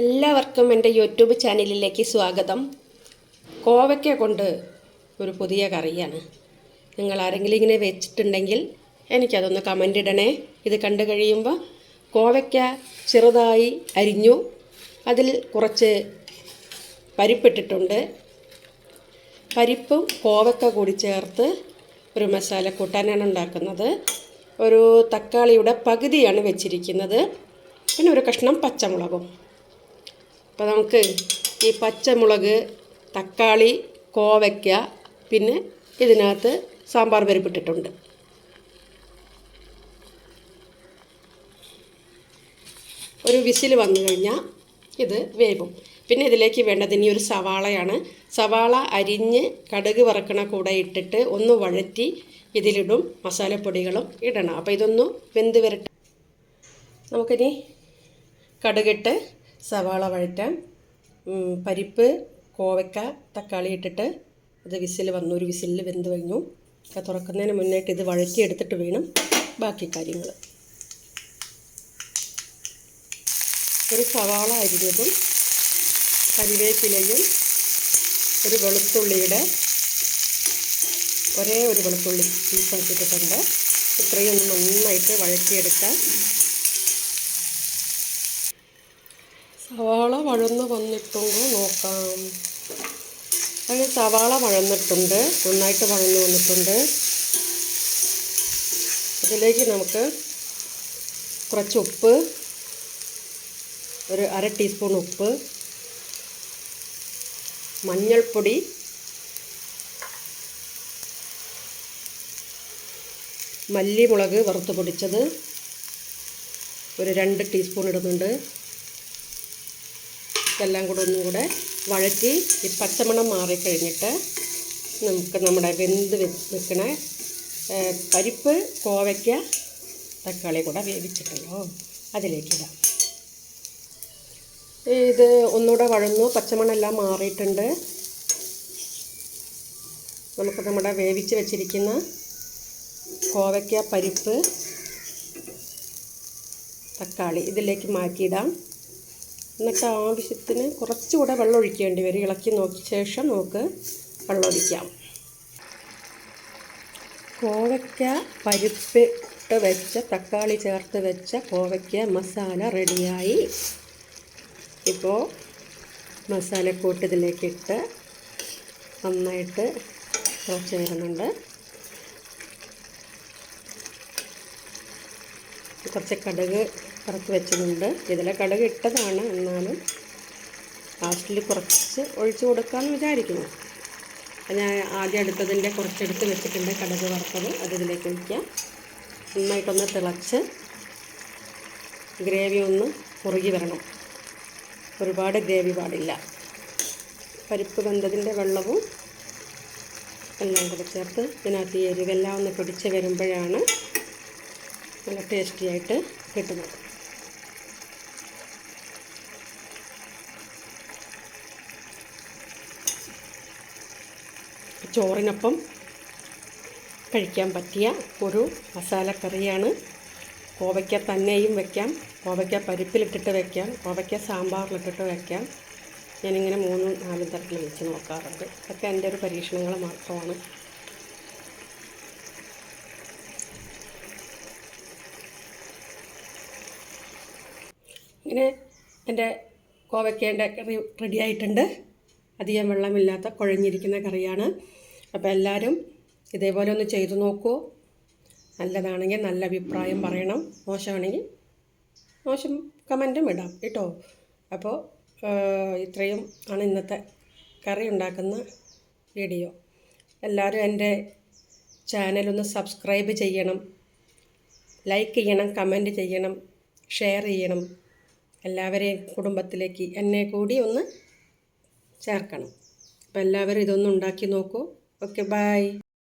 എല്ലാവർക്കും എൻ്റെ യൂട്യൂബ് ചാനലിലേക്ക് സ്വാഗതം. കോവയ്ക്ക കൊണ്ട് ഒരു പുതിയ കറിയാണ്. നിങ്ങൾ ആരെങ്കിലും ഇങ്ങനെ വെച്ചിട്ടുണ്ടെങ്കിൽ എനിക്കതൊന്ന് കമൻ്റ് ഇടണേ. ഇത് കണ്ടു കഴിയുമ്പോൾ കോവയ്ക്ക ചെറുതായി അരിഞ്ഞു, അതിൽ കുറച്ച് പരിപ്പിട്ടിട്ടുണ്ട്. പരിപ്പും കോവയ്ക്ക കൂടി ചേർത്ത് ഒരു മസാല കൂട്ടാനാണ് ഉണ്ടാക്കുന്നത്. ഒരു തക്കാളിയുടെ പകുതിയാണ് വെച്ചിരിക്കുന്നത്, പിന്നെ ഒരു കഷ്ണം പച്ചമുളകും. അപ്പോൾ നമുക്ക് ഈ പച്ചമുളക്, തക്കാളി, കോവയ്ക്ക, പിന്നെ ഇതിനകത്ത് സാമ്പാർ പരിപ്പിട്ടിട്ടുണ്ട്. ഒരു വിസിൽ വന്നു കഴിഞ്ഞാൽ ഇത് വേവും. പിന്നെ ഇതിലേക്ക് വേണ്ടത് ഇനി ഒരു സവാളയാണ്. സവാള അരിഞ്ഞ് കടുക് വറക്കണ കൂടെ ഇട്ടിട്ട് ഒന്ന് വഴറ്റി ഇതിലിടും. മസാലപ്പൊടികളും ഇടണം. അപ്പോൾ ഇതൊന്ന് വെന്ത് വരട്ടെ. നമുക്കിനി കടുകിട്ട് സവാള വഴറ്റാം. പരിപ്പ്, കോവയ്ക്ക, തക്കാളി ഇട്ടിട്ട് അത് വിസിൽ വന്നു. ഒരു വിസിലിൽ വെന്ത് കഴിഞ്ഞു. അത് തുറക്കുന്നതിന് മുന്നായിട്ട് ഇത് വഴറ്റി എടുത്തിട്ട് വേണം ബാക്കി കാര്യങ്ങൾ. ഒരു സവാള അരിഞ്ഞതും കരിവേപ്പിലയും ഒരു വെളുത്തുള്ളിയുടെ ഒരേ ഒരു വെളുത്തുള്ളി പീസാക്കിയിട്ടുണ്ട്. ഇത്രയും നന്നായിട്ട് വഴറ്റിയെടുക്കാം. സവാള വഴന്ന് വന്നിട്ടുണ്ടോ നോക്കാം. അതിന് സവാള വഴന്നിട്ടുണ്ട്, നന്നായിട്ട് വഴന്ന് വന്നിട്ടുണ്ട്. ഇതിലേക്ക് നമുക്ക് കുറച്ച് ഉപ്പ്, ഒരു അര ടീസ്പൂൺ ഉപ്പ്, മഞ്ഞൾപ്പൊടി, മല്ലിമുളക് വറുത്ത് പൊടിച്ചത് ഒരു 2 ടീസ്പൂൺ ഇടുന്നുണ്ട്. ഇതെല്ലാം കൂടെ ഒന്നും കൂടെ വഴറ്റി ഈ പച്ചമണം മാറിക്കഴിഞ്ഞിട്ട് നമുക്ക് നമ്മുടെ വെന്ത് വെക്കണ പരിപ്പ്, കോവയ്ക്ക, തക്കാളി കൂടെ വേവിച്ചിട്ടല്ലോ അതിലേക്കിടാം. ഇത് ഒന്നുകൂടെ വഴന്നു, പച്ചമണമെല്ലാം മാറിയിട്ടുണ്ട്. നമുക്ക് നമ്മുടെ വേവിച്ച് വെച്ചിരിക്കുന്ന കോവയ്ക്ക, പരിപ്പ്, തക്കാളി ഇതിലേക്ക് മാറ്റിയിടാം. എന്നിട്ട് ആവശ്യത്തിന് കുറച്ചുകൂടെ വെള്ളം ഒഴിക്കേണ്ടി വരും. ഇളക്കി നോക്കിയ ശേഷം നമുക്ക് വെള്ളം ഒഴിക്കാം. കോവയ്ക്ക, പരിപ്പ് ഇട്ട് വെച്ച, തക്കാളി ചേർത്ത് വെച്ച കോവയ്ക്ക മസാല റെഡിയായി. ഇപ്പോൾ മസാലക്കൂട്ട് ഇതിലേക്കിട്ട് നന്നായിട്ട് തിളച്ച് വരുന്നുണ്ട്. കുറച്ച് കടുക് വറുത്ത് വെച്ചതുണ്ട്. ഇതിലെ കടുക് ഇട്ടതാണ്, എന്നാലും ലാസ്റ്റിൽ കുറച്ച് ഒഴിച്ച് കൊടുക്കാമെന്ന് വിചാരിക്കുന്നു. ഞാൻ ആദ്യം എടുത്തതിൻ്റെ കുറച്ചെടുത്ത് വെച്ചിട്ടുണ്ട് കടുക് വറുത്തത്. അത് ഇതിലേക്ക് ഒഴിക്കാം. നന്നായിട്ടൊന്ന് തിളച്ച് ഗ്രേവി ഒന്ന് കുറുകി വരണം. ഒരുപാട് ഗ്രേവി പാടില്ല. പരിപ്പ് വെന്തതിൻ്റെ വെള്ളവും എല്ലാം കൂടെ ചേർത്ത് ഇതിനകത്ത് എരിവെല്ലാം ഒന്ന് പിടിച്ച് വരുമ്പോഴാണ് നല്ല ടേസ്റ്റിയായിട്ട് കിട്ടുന്നത്. ചോറിനൊപ്പം കഴിക്കാൻ പറ്റിയ ഒരു മസാലക്കറിയാണ്. കോവയ്ക്ക തന്നെയും വയ്ക്കാം, കോവയ്ക്ക പരിപ്പിലിട്ടിട്ട് വയ്ക്കാം, കോവയ്ക്ക സാമ്പാറിലിട്ടിട്ട് വയ്ക്കാം. ഞാനിങ്ങനെ 3-4 തരത്തിൽ വെച്ച് നോക്കാറുണ്ട്. ഇതൊക്കെ എൻ്റെ ഒരു പരീക്ഷണങ്ങൾ മാത്രമാണ്. ഇങ്ങനെ എൻ്റെ കോവയ്ക്കേൻ്റെ കറി റെഡി ആയിട്ടുണ്ട്. അധികം വെള്ളമില്ലാത്ത കുഴഞ്ഞിരിക്കുന്ന കറിയാണ്. അപ്പോൾ എല്ലാവരും ഇതേപോലെ ഒന്ന് ചെയ്തു നോക്കൂ. നല്ലതാണെങ്കിൽ നല്ല അഭിപ്രായം പറയണം, മോശമാണെങ്കിൽ മോശം കമൻറ്റും ഇടാം കേട്ടോ. അപ്പോൾ ഇത്രയും ആണ് ഇന്നത്തെ കറി ഉണ്ടാക്കുന്ന വീഡിയോ. എല്ലാവരും എൻ്റെ ചാനലൊന്ന് സബ്സ്ക്രൈബ് ചെയ്യണം, ലൈക്ക് ചെയ്യണം, കമൻറ്റ് ചെയ്യണം, ഷെയർ ചെയ്യണം. എല്ലാവരെയും കുടുംബത്തിലേക്ക് എന്നെ കൂടി ഒന്ന് ചേർക്കണം. അപ്പോൾ എല്ലാവരും ഇതൊന്ന് ഉണ്ടാക്കി നോക്കൂ. Okay, by.